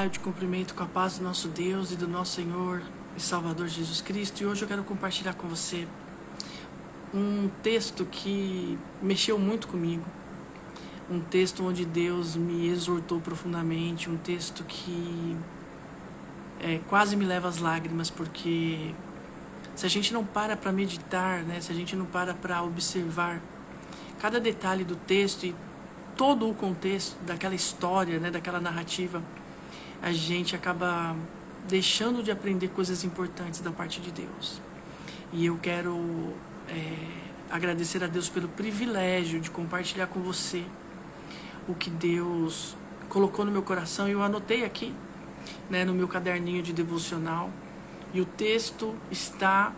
Eu te cumprimento com a paz do nosso Deus e do nosso Senhor e Salvador Jesus Cristo. E hoje eu quero compartilhar com você um texto que mexeu muito comigo. Um texto onde Deus me exortou profundamente. Um texto que quase me leva às lágrimas, porque se a gente não para meditar, né, se a gente não para observar cada detalhe do texto e todo o contexto daquela história, né, daquela narrativa, a gente acaba deixando de aprender coisas importantes da parte de Deus. E eu quero agradecer a Deus pelo privilégio de compartilhar com você o que Deus colocou no meu coração. E eu anotei aqui, né, no meu caderninho de devocional. E o texto está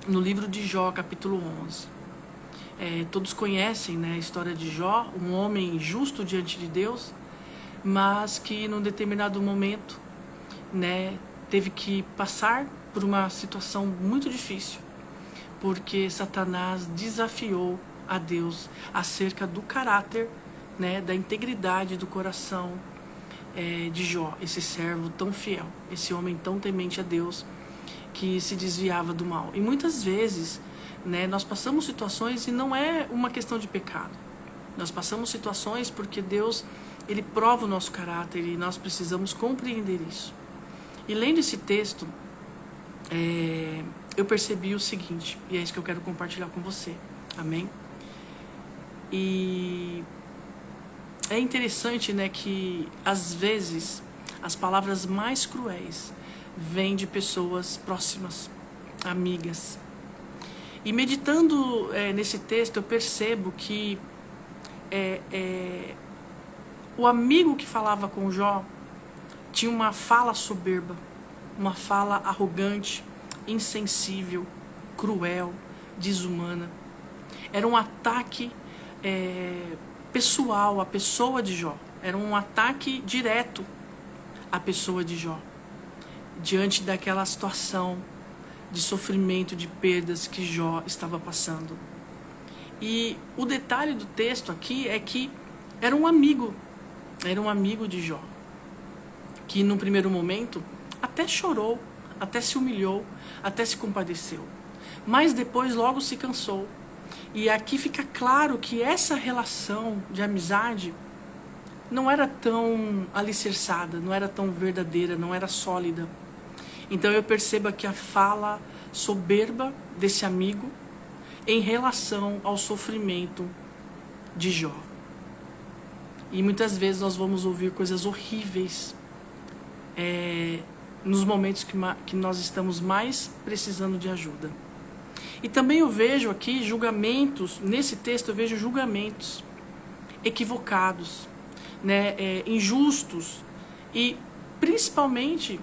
no livro de Jó, capítulo 11. Todos conhecem, né, a história de Jó, um homem justo diante de Deus, mas que num determinado momento, né, teve que passar por uma situação muito difícil, porque Satanás desafiou a Deus acerca do caráter, né, da integridade do coração de Jó, esse servo tão fiel, esse homem tão temente a Deus, que se desviava do mal. E muitas vezes, né, nós passamos situações e não é uma questão de pecado. Nós passamos situações porque Deus, Ele prova o nosso caráter e nós precisamos compreender isso. E lendo esse texto, eu percebi o seguinte, e é isso que eu quero compartilhar com você. Amém? E é interessante, né, que às vezes as palavras mais cruéis vêm de pessoas próximas, amigas. E meditando nesse texto, eu percebo que o amigo que falava com Jó tinha uma fala soberba, uma fala arrogante, insensível, cruel, desumana. Era um ataque pessoal à pessoa de Jó. Era um ataque direto à pessoa de Jó, diante daquela situação de sofrimento, de perdas que Jó estava passando. E o detalhe do texto aqui é que era um amigo de Jó, que num primeiro momento até chorou, até se humilhou, até se compadeceu, mas depois logo se cansou. E aqui fica claro que essa relação de amizade não era tão alicerçada, não era tão verdadeira, não era sólida. Então eu percebo aqui a fala soberba desse amigo em relação ao sofrimento de Jó. E muitas vezes nós vamos ouvir coisas horríveis nos momentos que nós estamos mais precisando de ajuda. E também eu vejo aqui julgamentos, nesse texto eu vejo julgamentos equivocados, né, injustos e principalmente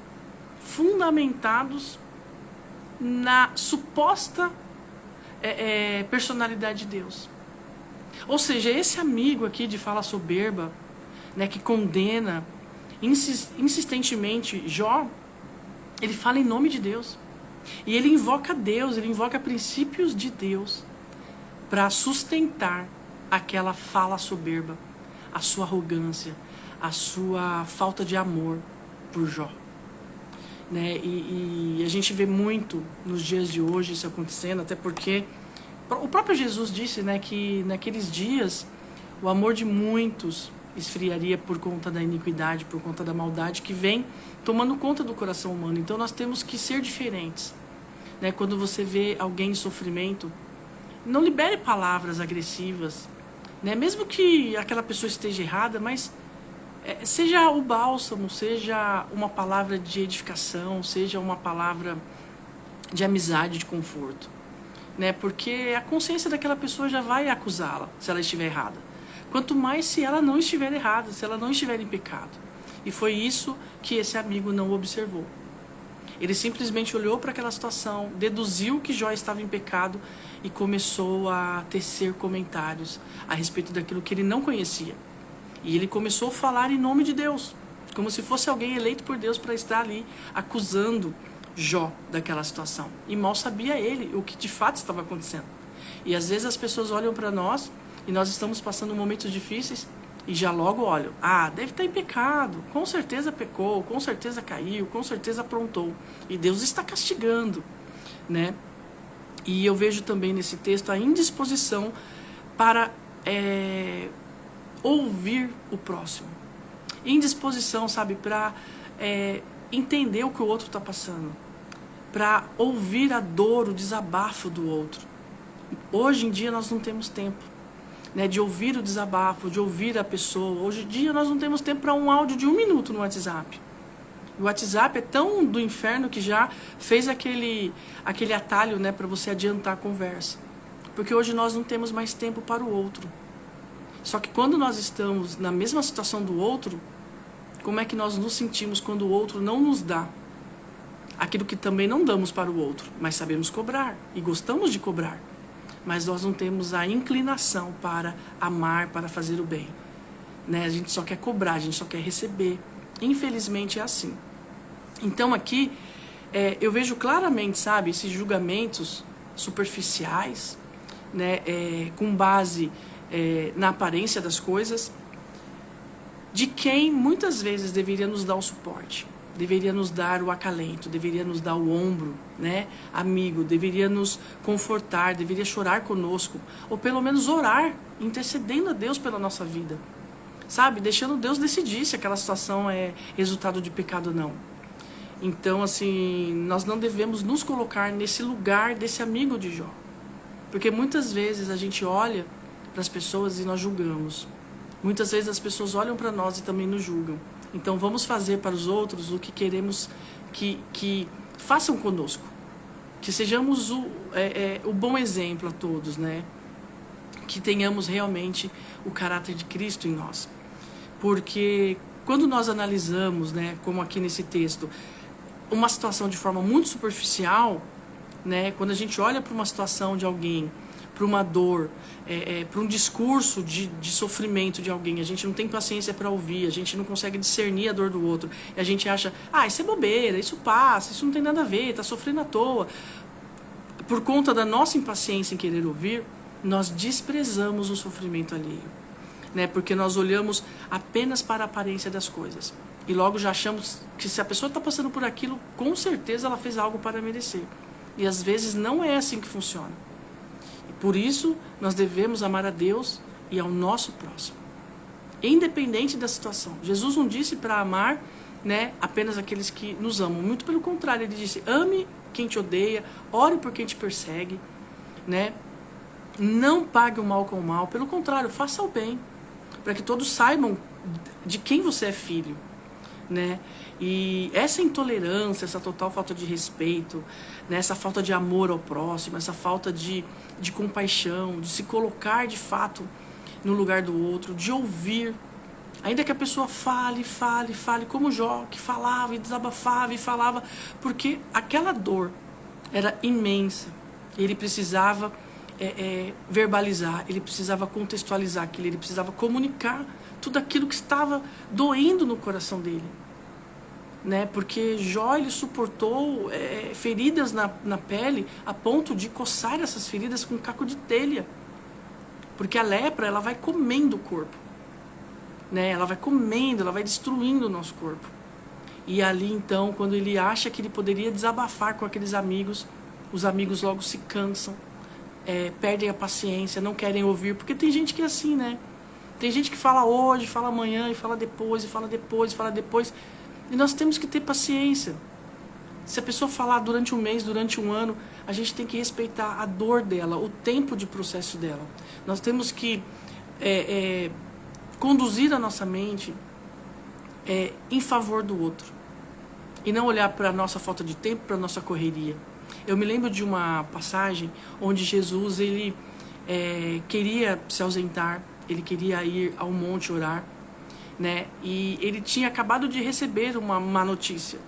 fundamentados na suposta personalidade de Deus. Ou seja, esse amigo aqui de fala soberba, né, que condena insistentemente Jó, ele fala em nome de Deus. E ele invoca Deus, ele invoca princípios de Deus para sustentar aquela fala soberba, a sua arrogância, a sua falta de amor por Jó. Né? E a gente vê muito nos dias de hoje isso acontecendo, até porque o próprio Jesus disse, né, que naqueles dias o amor de muitos esfriaria por conta da iniquidade, por conta da maldade que vem tomando conta do coração humano. Então nós temos que ser diferentes, né? Quando você vê alguém em sofrimento, não libere palavras agressivas, né? Mesmo que aquela pessoa esteja errada, mas seja o bálsamo, seja uma palavra de edificação, seja uma palavra de amizade, de conforto, né? Porque a consciência daquela pessoa já vai acusá-la se ela estiver errada. Quanto mais se ela não estiver errada, se ela não estiver em pecado. E foi isso que esse amigo não observou. Ele simplesmente olhou para aquela situação, deduziu que Jó estava em pecado e começou a tecer comentários a respeito daquilo que ele não conhecia. E ele começou a falar em nome de Deus, como se fosse alguém eleito por Deus para estar ali acusando Jó daquela situação. E mal sabia ele o que de fato estava acontecendo. E às vezes as pessoas olham para nós e nós estamos passando momentos difíceis E já logo olham, deve estar em pecado, com certeza pecou, com certeza caiu, com certeza aprontou. E Deus está castigando, né? E eu vejo também nesse texto a indisposição para ouvir o próximo. Indisposição, sabe, para entender o que o outro está passando. Para ouvir a dor, o desabafo do outro. Hoje em dia nós não temos tempo, né, de ouvir o desabafo, de ouvir a pessoa. Hoje em dia nós não temos tempo para um áudio de 1 minuto no WhatsApp. O WhatsApp é tão do inferno que já fez aquele atalho, né, para você adiantar a conversa. Porque hoje nós não temos mais tempo para o outro. Só que quando nós estamos na mesma situação do outro, como é que nós nos sentimos quando o outro não nos dá aquilo que também não damos para o outro, mas sabemos cobrar e gostamos de cobrar. Mas nós não temos a inclinação para amar, para fazer o bem, né? A gente só quer cobrar, a gente só quer receber. Infelizmente é assim. Então aqui eu vejo claramente, sabe, esses julgamentos superficiais, né, com base na aparência das coisas, de quem muitas vezes deveria nos dar o suporte, deveria nos dar o acalento, deveria nos dar o ombro, né, amigo, deveria nos confortar, deveria chorar conosco, ou pelo menos orar, intercedendo a Deus pela nossa vida, sabe, deixando Deus decidir se aquela situação é resultado de pecado ou não. Então, assim, nós não devemos nos colocar nesse lugar desse amigo de Jó, porque muitas vezes a gente olha para as pessoas e nós julgamos, muitas vezes as pessoas olham para nós e também nos julgam. Então vamos fazer para os outros o que queremos que façam conosco. Que sejamos o bom exemplo a todos, né? Que tenhamos realmente o caráter de Cristo em nós. Porque quando nós analisamos, né, como aqui nesse texto, uma situação de forma muito superficial, né, quando a gente olha para uma situação de alguém, para uma dor, para um discurso de sofrimento de alguém, a gente não tem paciência para ouvir, a gente não consegue discernir a dor do outro, e a gente acha, isso é bobeira, isso passa, isso não tem nada a ver, está sofrendo à toa. Por conta da nossa impaciência em querer ouvir, nós desprezamos o sofrimento alheio, né? Porque nós olhamos apenas para a aparência das coisas, e logo já achamos que se a pessoa está passando por aquilo, com certeza ela fez algo para merecer, e às vezes não é assim que funciona. Por isso, nós devemos amar a Deus e ao nosso próximo, independente da situação. Jesus não disse para amar, né, apenas aqueles que nos amam. Muito pelo contrário, ele disse, ame quem te odeia, ore por quem te persegue, né? Não pague o mal com o mal. Pelo contrário, faça o bem, para que todos saibam de quem você é filho, né? E essa intolerância, essa total falta de respeito, né, essa falta de amor ao próximo, essa falta de compaixão, de se colocar de fato no lugar do outro, de ouvir, ainda que a pessoa fale, como Jó, que falava e desabafava e falava, porque aquela dor era imensa, ele precisava verbalizar, ele precisava contextualizar aquilo, ele precisava comunicar tudo aquilo que estava doendo no coração dele, né? Porque Jó, ele suportou feridas na pele a ponto de coçar essas feridas com um caco de telha, porque a lepra, ela vai comendo o corpo, né? Ela vai comendo, ela vai destruindo o nosso corpo. E ali então, quando ele acha que ele poderia desabafar com aqueles amigos, os amigos logo se cansam, perdem a paciência, não querem ouvir, porque tem gente que é assim, né? Tem gente que fala hoje, fala amanhã, e fala depois, e fala depois, e fala depois. E nós temos que ter paciência. Se a pessoa falar durante um mês, durante um ano, a gente tem que respeitar a dor dela, o tempo de processo dela. Nós temos que conduzir a nossa mente em favor do outro. E não olhar para a nossa falta de tempo, para a nossa correria. Eu me lembro de uma passagem onde Jesus, ele queria se ausentar, ele queria ir ao monte orar, né? E ele tinha acabado de receber uma má notícia,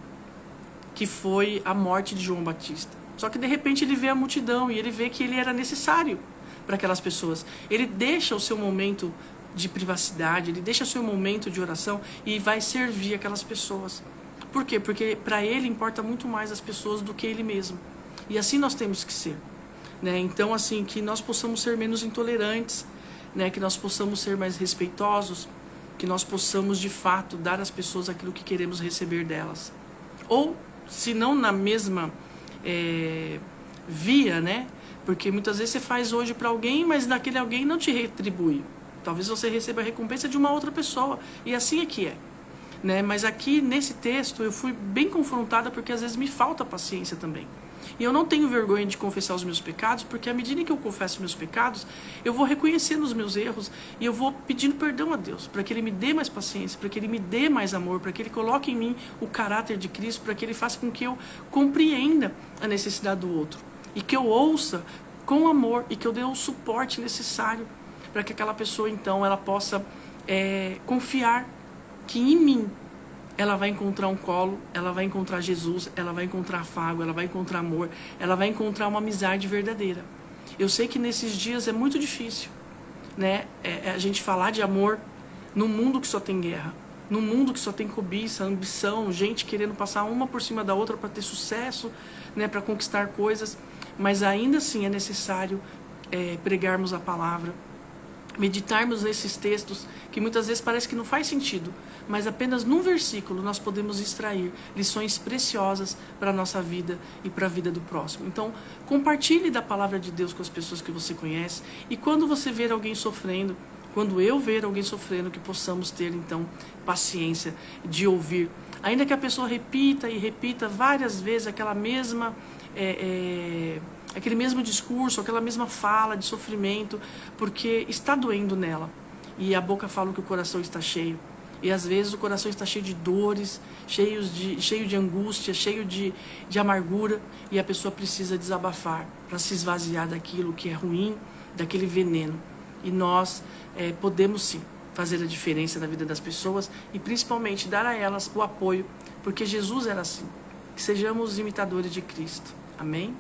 que foi a morte de João Batista. Só que de repente ele vê a multidão e ele vê que ele era necessário para aquelas pessoas. Ele deixa o seu momento de privacidade, ele deixa o seu momento de oração e vai servir aquelas pessoas. Por quê? Porque para ele importa muito mais as pessoas do que ele mesmo. E assim nós temos que ser, né? Então, assim, que nós possamos ser menos intolerantes, né? Que nós possamos ser mais respeitosos, que nós possamos de fato dar às pessoas aquilo que queremos receber delas. Ou, se não na mesma via, né? Porque muitas vezes você faz hoje para alguém, mas naquele alguém não te retribui. Talvez você receba a recompensa de uma outra pessoa. E assim é que é. Né? Mas aqui, nesse texto, eu fui bem confrontada porque às vezes me falta paciência também. E eu não tenho vergonha de confessar os meus pecados, porque à medida que eu confesso meus pecados, eu vou reconhecendo os meus erros e eu vou pedindo perdão a Deus, para que Ele me dê mais paciência, para que Ele me dê mais amor, para que Ele coloque em mim o caráter de Cristo, para que Ele faça com que eu compreenda a necessidade do outro. E que eu ouça com amor e que eu dê o suporte necessário para que aquela pessoa, então, ela possa confiar que em mim ela vai encontrar um colo, ela vai encontrar Jesus, ela vai encontrar afago, ela vai encontrar amor, ela vai encontrar uma amizade verdadeira. Eu sei que nesses dias é muito difícil, né? A gente falar de amor num mundo que só tem guerra, num mundo que só tem cobiça, ambição, gente querendo passar uma por cima da outra para ter sucesso, né? Para conquistar coisas. Mas ainda assim é necessário pregarmos a palavra, meditarmos nesses textos que muitas vezes parece que não faz sentido, mas apenas num versículo nós podemos extrair lições preciosas para a nossa vida e para a vida do próximo. Então, compartilhe da palavra de Deus com as pessoas que você conhece, e quando você ver alguém sofrendo, quando eu ver alguém sofrendo, que possamos ter então paciência de ouvir, ainda que a pessoa repita e repita várias vezes aquela mesma aquele mesmo discurso, aquela mesma fala de sofrimento, porque está doendo nela. E a boca fala que o coração está cheio. E às vezes o coração está cheio de dores, cheio de angústia, cheio de amargura, e a pessoa precisa desabafar para se esvaziar daquilo que é ruim, daquele veneno. E nós podemos sim fazer a diferença na vida das pessoas e principalmente dar a elas o apoio, porque Jesus era assim. Que sejamos imitadores de Cristo. Amém?